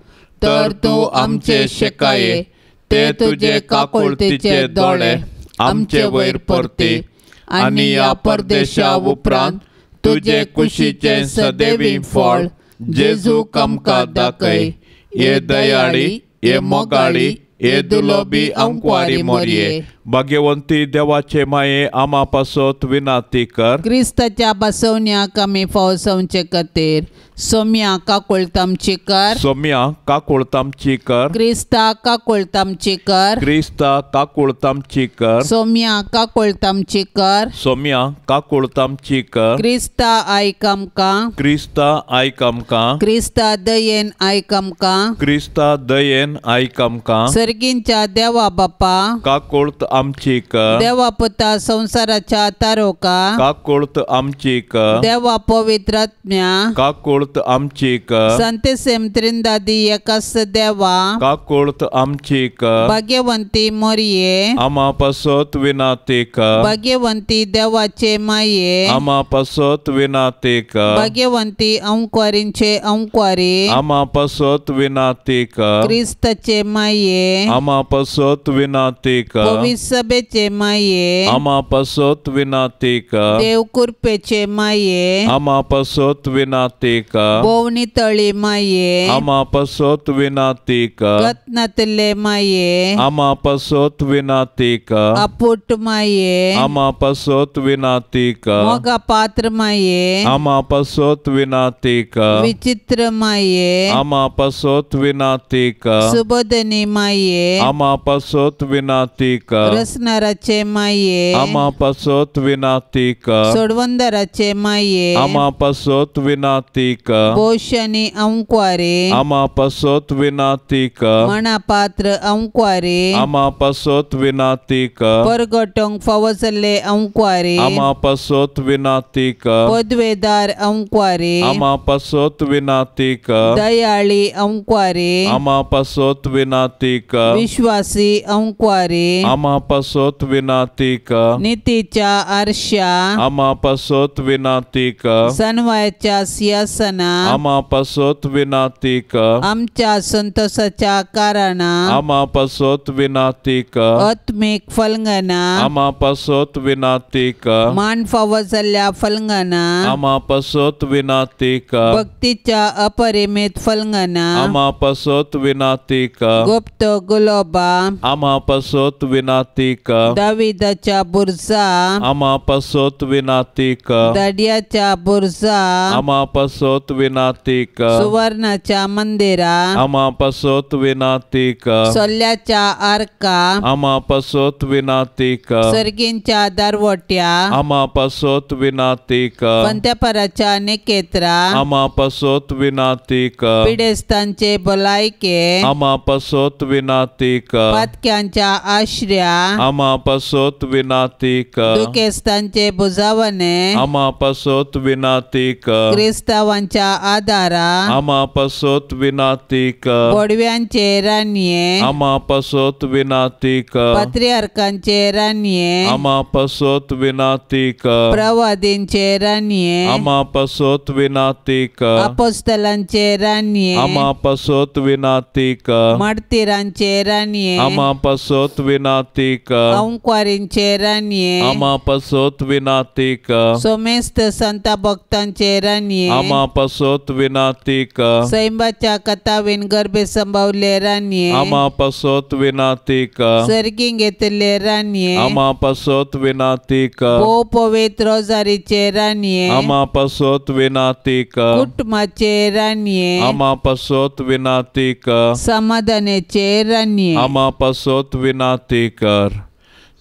तर तूं आमचे शेकाये ते तुझे काकुळतीचे दोळे आमचे वयर परती आणि या परदेशा उपरांत तुझे कुशीचे सदैवी फळ जेजूक आमकां दाखय. ये दयाळी ये मोगाळी ये दुलोबी अंकवारी मोरये. भाग्यवंती देवाचे माये आम्हा पासत विनाती कर. क्रिस्ताच्या बसवण्याक आमी फावसवचे खातीर सोम्या काकुळतामची कर. सोम्या काकुळतामची कर. क्रिस्ता काकुळतामची कर. क्रिस्ता काकुळतामची कर. सोम्या काकुळतामची कर. सोम्या काकुळतामची कर. क्रिस्ता आयक आमकां. क्रिस्ता आयक आमकां. क्रिस्ता दयेन आयक आमकां. क्रिस्ता दयेन आयक आमकां. सर्गींच्या देवा बापा काकुळत आमची कर. देवा पुता संसाराच्या तारोका काकुळत आमची कर. देवा पवित्रात्म्या काकुळत आमची कर. संतेसेम त्रिंदादी एकाच देवा काकुळत आमची कर. भाग्यवंती मोरये आम्हा पासत विनाती कर. भाग्यवंती देवाचे माये आम्हा पासत विनाती कर. भाग्यवंती अंकवारींचे अंकवारी आम्हा पासत विनाती कर. क्रिस्ताचे माये आम्हा पासत विनाती कर. पवित्र सभेचे माये आम्हा पासत विनाती कर. देव कृपेचे माये आम्हा पासत विनाती कर. बोवनी तळी माये आम्हा पासत विनाती कर. गतनातले माये आम्हा पासत विनाती कर. अपुट माये आम्हा पासत विनाती कर. मोगा पात्र माये आम्हा पासत विनाती कर. विचित्र माये आम्हा पासत विनाती कर. सुबोधनी माये आम्हा पासत विनाती कर. रसनाराचे माये आम्हा पासत विनाती कर. सोडवंदराचे माये आम्हा पासत विनाती कर. भोषणी अंकवारे आम्हा पासत विनाती कर. मनापात्र अंकवारे आम्हा पासत विनाती कर. परगटोंक फावसले अंकवारे आम्हा पासत विनाती कर. पदवेदार अंकवारे आम्हा पासत विनाती कर. दयाळी अंकवारे आम्हा पासत विनाती कर. विश्वासी अंकवारे आम्हा पासोत विनातीक नीतीच्या आरशा आमा पासोत विनातीक सनवायच्या सिंहासना आमा पासोत विनातीक आमच्या संतोषाच्या कारणा आमा पासोत विनातीक आत्मिक फलंगना आमा पासोत विनातीक मान फावो जाल्ल्या फलंगना आमा पासोत विनातीक भक्तीच्या अपरिमित फलंगना आमा पासोत विनातीक गुप्त गुलोबा आमा पासोत विनातीक दाविदाच्या बुरजा आमा पासोत विनातीक दाडियाच्या बुरजा आमा पासोत विनातीक सुवर्णाच्या मंदिरा आमा पासोत विनातीक सोल्याच्या आर्का आमा पासोत विनातीक सर्गींच्या दारवट्या आमा पासोत विनातीक पंत्यापराच्या निकेत्रा आमा पासोत विनातीक पिडेस्तांचे भलायके आमा पासोत विनातीक पातक्यांच्या आश्र्या आमा पासोत विनातीक दुखेस्तांचे बुजावणे आमा पासोत विनातीक क्रिस्तावांच्या आदारा आमा पासोत विनातीक पडव्यांचे रान्ये आमा पासोत विनातीक पात्रियार्कांचे रान्ये आमा पासोत विनातीक प्रवादींचे रान्ये आमा पासोत विनातीक अपोस्तलांचे रान्ये आमा पासोत विनातीक मार्तिरांचे रान्ये आमा पासोत विनातीक अंक्वारींचे रान्ये आमा पासोत विनातीक सोमेस्त संता भक्तांचे रान्ये आमा पासोत विनातीक सैंबाच्या कथावीन गर्भे संभावले रान्ये आमा पासोत विनातीक सर्गीं घेतले रान्ये आमा पासोत विनातीक भोव पवित्र रोजारीचे रान्ये आमा पासोत विनातीक कुटुंबाचे रान्ये आमा पासोत विनातीक समाधानाचे रान्ये आमा पासोत विनातीकर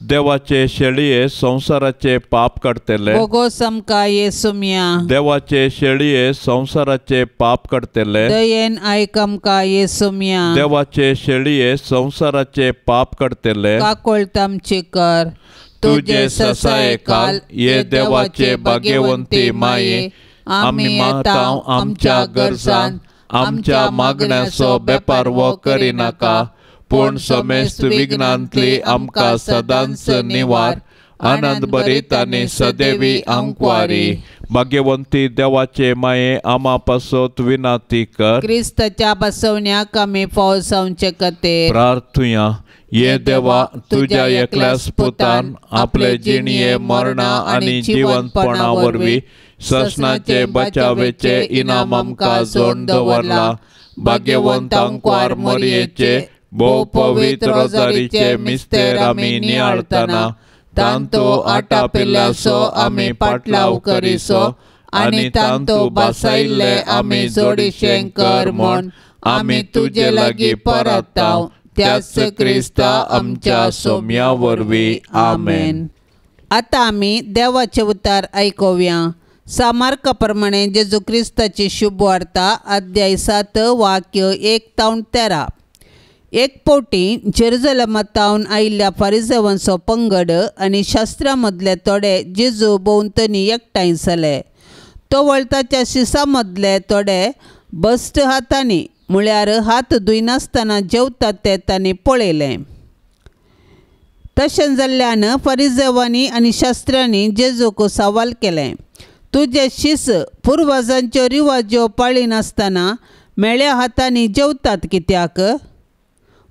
देवाचे शेळये संसाराचे पाप काडतले भोगो समका येसुम्या देवाचे शेळये संसाराचे पाप काडतले दयेन आयकमका येसुम्या देवाचे शेळये संसाराचे पाप काडतले काकोळतामचे कर तुझे ससाये काल ये देवाचे भाग्यवंती माये आम्ही माताव आमच्या गरजान आमच्या मागण्याचो बेपार वो करिनाका पूण समेस्त विघ्नांतली आमकां सदांच निवार आनंद भरीत आनी सदैवी अंकवारी भाग्यवंती देवाचे माये आमा पासोत विनाती कर क्रिस्ताच्या बसवण्याक आमी फावो जावचे खातीर प्रार्थुया ये देवा तुझ्या एकल्याच पुतान आपले जिणये मरणा आनी जिवंतपणा वरवीं ससनाचे बचावेचे इनाम आमकां जोड दवरला भाग्यवंत अंकवार मरयेचे भोव पवित्र रोजारीचे मिस्तेर आमी नियाळतना तांतो आटा पिल्ल्याचो आमी पाटलाव करिसो आनी तांतो बासायल्ले आमी जोडिशें कर म्हूण आमी तुजे लागीं परताव त्याच क्रिस्ता आमच्या सोम्या वरवीं आमेन. आतां आमी देवाचे उतार आयकुया. सामार्का प्रमाणे जेजू क्रिस्ताची शुभ वार्ता अध्याय 7 वाक्य 1 ते 13. एक पोटी जेरुसलेमांतावन आयिल्ल्या फारिसेवांचो पंगड आनी शास्त्रां मदले थोडे जेजू भोंवतणी एकठांय जाले. तो वळताच्या शिसा मदले थोडे बस्ट हातांनी म्हळ्यार हात धुयनासतना जेवतात ते तांणी पळयलें. तशें जाल्ल्यान फारिसेवांनी आनी शास्त्रांनी जेजूक सवाल केलें, तुजे शिस पुर्वजांच्यो रिवाज्यो पाळिनासतना मेळ्या हातांनी जेवतात कित्याक?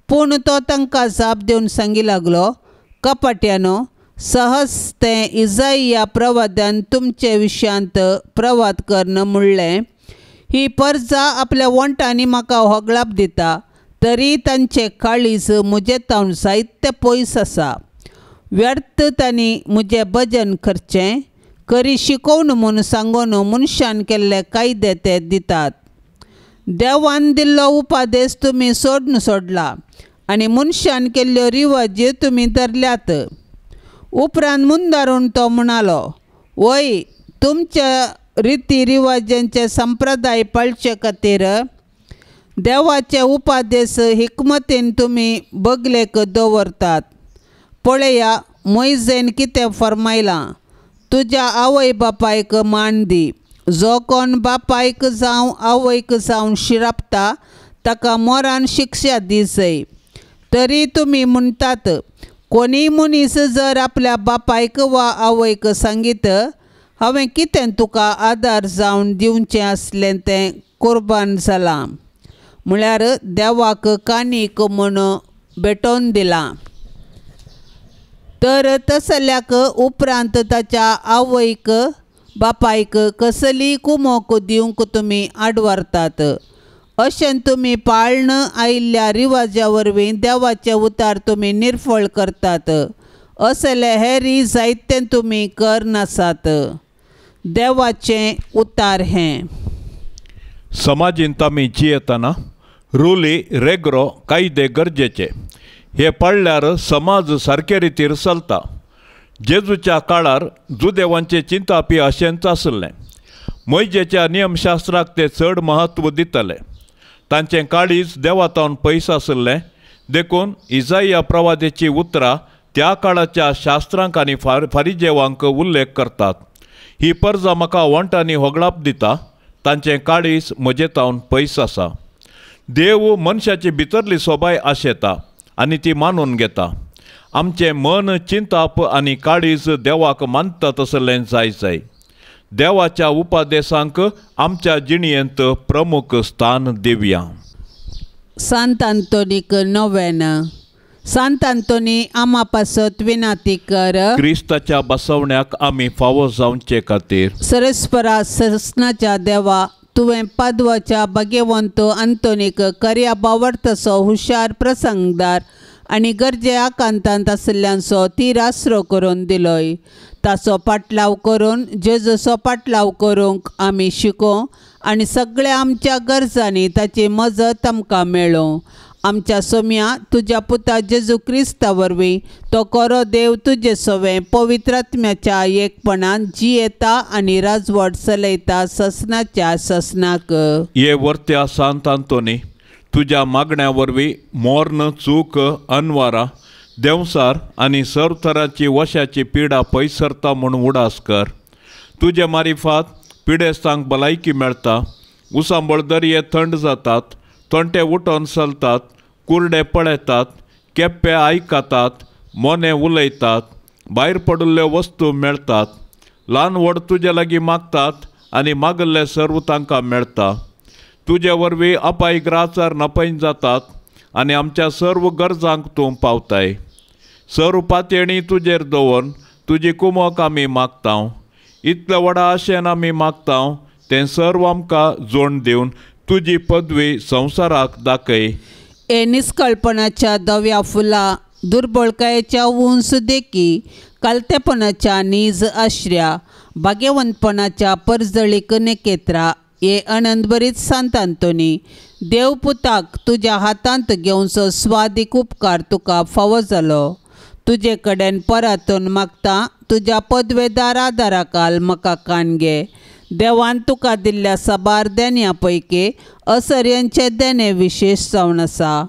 पूण तो तांकां जाप दिवन सांगी लागलो, कपाट्यानो, सहज तें इसाइया प्रवाद्यान तुमचे विशयांत प्रवाद करन म्हणलें, ही परजा आपल्या वंटांनी म्हाका होगळाप दिता, तरी तांचे काळीज म्हजे तावन जायते पयस आसा. व्यर्थ तांणी म्हजें भजन करचें, खरी शिकोवन म्हूण सांगून मनशान केल्ले कायदे ते दितात. देवान दिल्लो उपादेश तुमी सोडून सोडला आनी मनशान केल्ल्यो रिवाजी तुमी धरल्यात. उपरांत मुंदारून तो म्हणालो, वय तुमच्या रिती रिवाजांचे संप्रदाय पाळचे खातीर देवाचे उपादेश हिकमतीन तुमी बगलेक दवरतात. पळया, मोइजेन कितें फरमायलां, तुज्या आवय बापायक मान दी. जो कोण बापायक जावं आवयक जावं शिरापता ताका मोरान शिक्षा दी जाय. तरी तुमी म्हणटात, कोणी मनीस जर आपल्या बापायक वा आवयक सांगीत हांवें कितें तुका आदार जावन दिवचें आसलें तें कुर्बान जालां, म्हळ्यार देवाक कानीक म्हूण भेटोवन दिलां, तर तसल्याक उपरांत ताच्या आवयक बापायक कसली कुमोक दिवंक तुमी आडवारतात. अशें तुमी पाळण आयिल्ल्या रिवाजा वरवीं देवाचे उतार तुमी निर्फळ करतात. असले हेरी जायते तुमी करनासात. देवाचें उतार हें. समाजींत आमी जियेतना रुली रेग्रो कायदे गरजेचे. हे पाळल्यार समाज सारके रितीर चलता. जेजूच्या काळार जुदेवांचे चिंतापी अशेंच आसलें. मोइजेच्या नियमशास्त्राक ते चड महत्व दितले. तांचें काळीज देवातावन पयस आसलें देखून इजाइया प्रवादेची उतरां त्या काळाच्या शास्त्रांक आनी फारिजेवांक उल्लेख करतात. ही परजा म्हाका वंटांनी होगळाप दिता. तांचें काळीज म्हजेतावन पयस आसा. देव मनशाची भितरली सोबाय आशेता आनी ती मानून घेता. आमचें मन चिंताप आनी काळीज देवाक मानता तसलें जाय. देवाच्या उपादेसांक आमच्या जिणयेंत प्रमुख स्थान दिवया. सांत आंतोनीक नोवेन. सांत आंतोनी आमा पासत विनाती कर. क्रिस्ताच्या बसवण्याक आमी फावो जावचे खातीर. सरस्परा ससनाच्या देवा, तुवें पादवाच्या भाग्यवंत आंतोनीक कर्या बावडतसो हुशार प्रसंगदार आनी गरजे आकांतांत आशिल्ल्यांचो तीर आसरो करून दिलोय. ताचो पाटलाव करून जेजूचो पाटलाव करूंक आमी शिकों आनी सगळ्या आमच्या गरजांनी ताची मजत आमकां मेळों. आमच्या सोम्या तुज्या पुता जेजू क्रिस्ता वरवीं तो कोरो देव तुजे सोवें पवित्र आत्म्याच्या एकपणान जियेता आनी राजवट चलयता ससनाच्या ससनाक. ये वर्त्या सांत आंतोनी, तुज्या मागण्या वरवीं मोर्न चूक अनवारा देवसार आनी सर्व तरांची वशाची पिडा पयसरता म्हूण उडास कर. तुजे मारिफात पिडेस्तांक भलायकी मेळटा. उसांबळ दर्ये थंड जातात. तणटे उठोन चलतात. कुर्डे पळयतात. केप्पे आयकतात. मोने उलयतात. भायर पडिल्ल्यो वस्तू मेळटात. ल्हान व्हड तुजे लागीं मागतात आनी मागल्ले सर्व तांकां मेळटा. तुजे वरवीं अपाय ग्राचार नपय जातात आनी आमच्या सर्व गरजांक तूं पावताय. सर्व पातयणी तुजेर दवरून तुजी कुमोक आमी मागतांव. इतले व्हडा आशेन आमी मागतांव तें सर्व आमकां जोड दिवन तुजी पदवी संवसाराक दाखय. ए निस्कळपणाच्या दव्या फुला, दुर्बळकायेच्या उंच देखी, कालतेपणाच्या नीज आश्र्या, भाग्यवंतपणाच्या परजळीक नेकेत्रा. ये अनंत बरीच सांत आंतोनी, देवपुताक तुज्या हातांत घेवचो स्वादीक उपकार तुका फावो जालो. तुजे कडेन परतून मागता. तुज्या पदवेदार आदाराकाल म्हाका काणगे. देवान तुका दिल्ल्या साबार देण्या पैकी असर्यांचे देणे विशेश जावन आसा.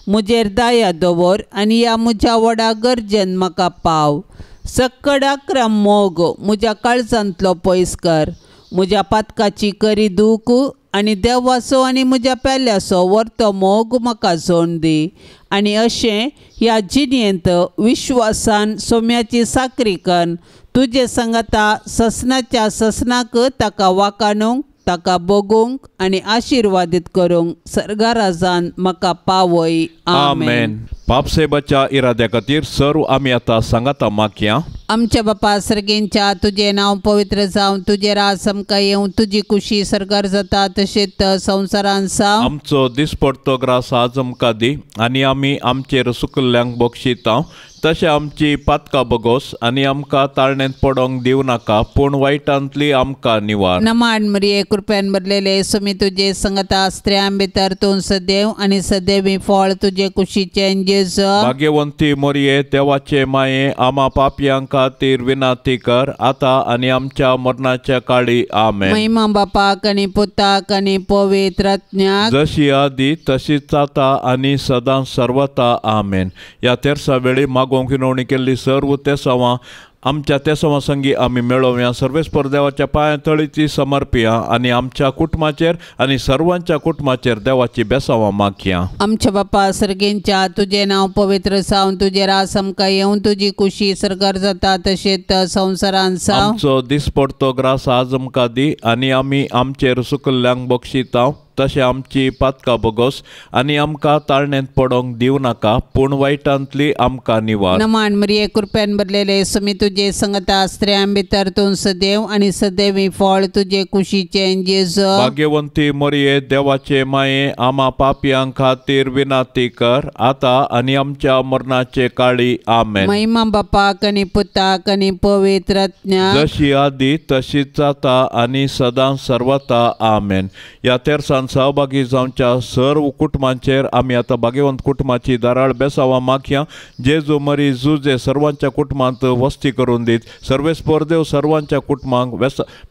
म्हजेर दया दवर आनी ह्या म्हज्या व्हडा गरजेन म्हाका पाव. सक्कड आक्रम मोग म्हज्या काळजांतलो पयस कर. म्हज्या पातकाची करी दूख आनी देवाचो आनी म्हज्या पेल्याचो व्हरतो मोग म्हाका जोड दी. आनी अशें ह्या जिणयेंत विश्वासान सोम्याची साकरी कन तुजे सांगाता ससनाच्या ससनाक ताका वाकाणूंक, ताका बगूंक आनी आशिर्वादीत करूंक सर्गाराजान म्हाका पावय. आमेन. पापसेबाच्या इराद्या खातीर सर्व आमी आतां सांगाता मागया. आमच्या बापा सर्गेंच्या तुझे नाव पवित्र जावन तुझे राज आमकां येवं. तुजी खुशी सरकार जाता तशेंच संवसारान जावं. आमचो दिसपडतो ग्रास आज आमकां दी आनी आमी आमचेर सुकल्ल्यांक बक्षिता. तशें आमची पातकां बगोस आनी आमकां ताळणेंत पडोंक दिवं नाका, पूण वायटांतली आमकां निवार. नमाण मरिये कृपेन भरलेले सुमी तुजे संगता स्त्रियां भितर तूं सदैव आनी सदैवी फळ तुजे कुशीचे जेजू. भाग्यवंती मोरये, देवाचे माये, आमा पापयां खातीर विनाती कर, आतां आनी आमच्या मरणाच्या काळी. आमेन. महिमा बापाक आनी पुताक आनी पवित्र आत्म्याक जशी आदी तशीच आता आनी सदां सर्वता. आमेन. ह्या तेर्सा वेळी मागोवंक विनवणी केल्ली सर्व ते सवां आमच्या त्या संगी आम्ही मेळोवया सर्वेस्पर देवाच्या पांयातळीची समर्पिया आणि आमच्या कुटुंबाचेर आणि सर्वांच्या कुटुंबाचेर देवाची बेसावां मागया। आमच्या बापा सर्गेंच्या तुझे नाव पवित्र जावन तुझे रास आमकां येवन तुझी कुशी सरकार जाता तशेंच संवसारान साव। आमचो दिसपडतो ग्रास आज आमकां दी आणि आमी आमचेर सुकल्ल्यांक बक्षितांव तशें आमची पातकां बगोस आणि आमकां ताळणेंत पडोंक दिवं नाका पूण वायटांतली आमकां निवार। नमान मरिये कृपेन भरलेले समी तुझे संगता स्त्रियां भितर तूं सदैव आणि सदैवी फळ तुझे कुशीचे जेजू। भाग्यवंती मरिये देवाचे माये आमा पापयांक खातीर विनाती कर आता आणि आमच्या मरणाचे काळी आमेन। महिमा बापाक आनी पुताक आनी पवित्र आत्म्याक जशी आदी तशीच जाता आणि सदां सर्वता आमेन। या तेरसान सहभागी जावच्या सर्व कुटुंबांचेर आमी आतां भाग्यवंत कुटुंबाची दाराळ बेसावां मागया। जेजू मरी जुजे सर्वांच्या कुटुंबांत वस्ती करून दीत सर्वेस्पर देव सर्वांच्या कुटुंबांक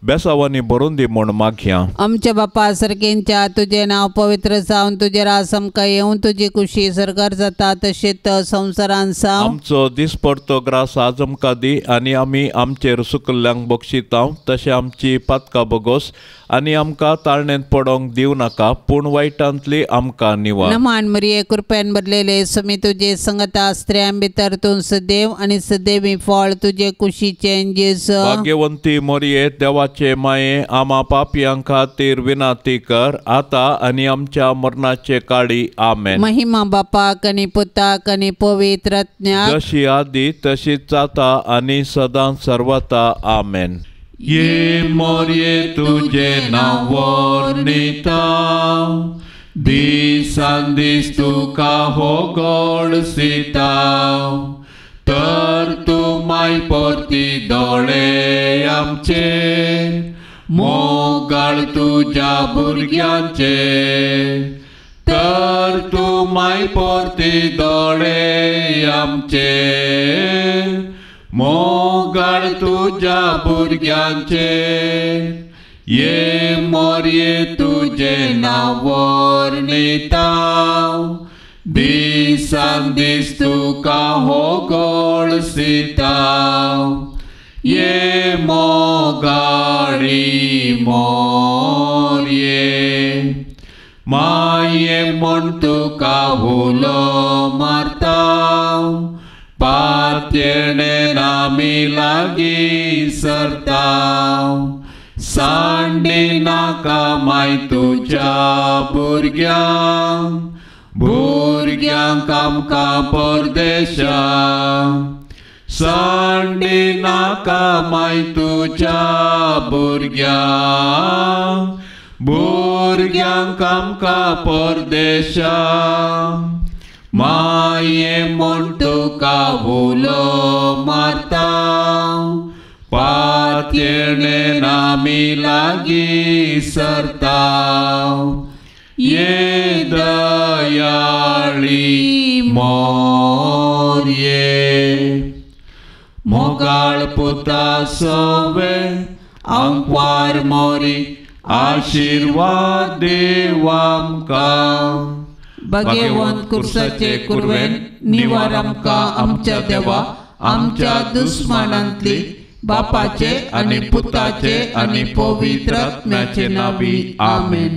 बेसावांनी भरून दी म्हूण मागया। आमच्या बापा सर्गेंच्या तुझे नाव पवित्र जावन तुझे रास आमकां येवन तुझी कुशी सरकार जाता तशेंच संवसारान साव। आमचो दिसपडतो ग्रास आज आमकां दी आणि आमी आमचेर सुकल्ल्यांक बक्षितांव तशें आमची पातकां बगोस आणि आमकां ताळणेंत पडोंक दिवं नाका पूण वायटांतली आमकां निवार। नमान मरिये कृपेन भरलेले समी तुझे संगता स्त्रियां भितर तूं सदैव आणि सदैवी फळ तुझे कुशीचे जेजू। भाग्यवंती मरिये देवाचे माये आमा पापयांक खातीर विनाती कर आता आणि आमच्या मरणाचे काळी आमेन। महिमा बापाक आनी पुताक आनी पवित्र आत्म्याक जशी आदी तशीच जाता आणि सदां सर्वता आमेन। ये मोरये तुझे नाव वर्णिता दिसान दीस तुका होगोळसिता तर तूं माय परती दोळे आमचे मोगाळ तुझ्या भुरग्यांचे तर तूं माय परती दोळे आमचे मोगाळ तुझ्या भुरग्यांचे। ये मोरये तुझे नाव वर्णिता दिसान दीस तुका होगोळसिता ये मोगाळी मोरये माये म्हूण तुका हुलो मारता पातयेणेन आमी लागीं सरता सांडी नाका माय तुज्या भुरग्यांक आमकां परदेशाक सांडी नाका माय तुज्या भुरग्यांक आमकां परदेशाक माये म्हूण तुका हुलो मारता पातयेणेन आमी लागीं सरता ये दयाळी मोरये मोगाळ पुता सोवे आंकवार मोरी आशीर्वाद देव आमकां। भाग्यवंत कुर्साचे कुरवेन निवार आमकां आमच्या देवा आमच्या दुस्मानांतली बापाचे आणि पुताचे आणि पवित्र आत्म्याचे नावी आमेन।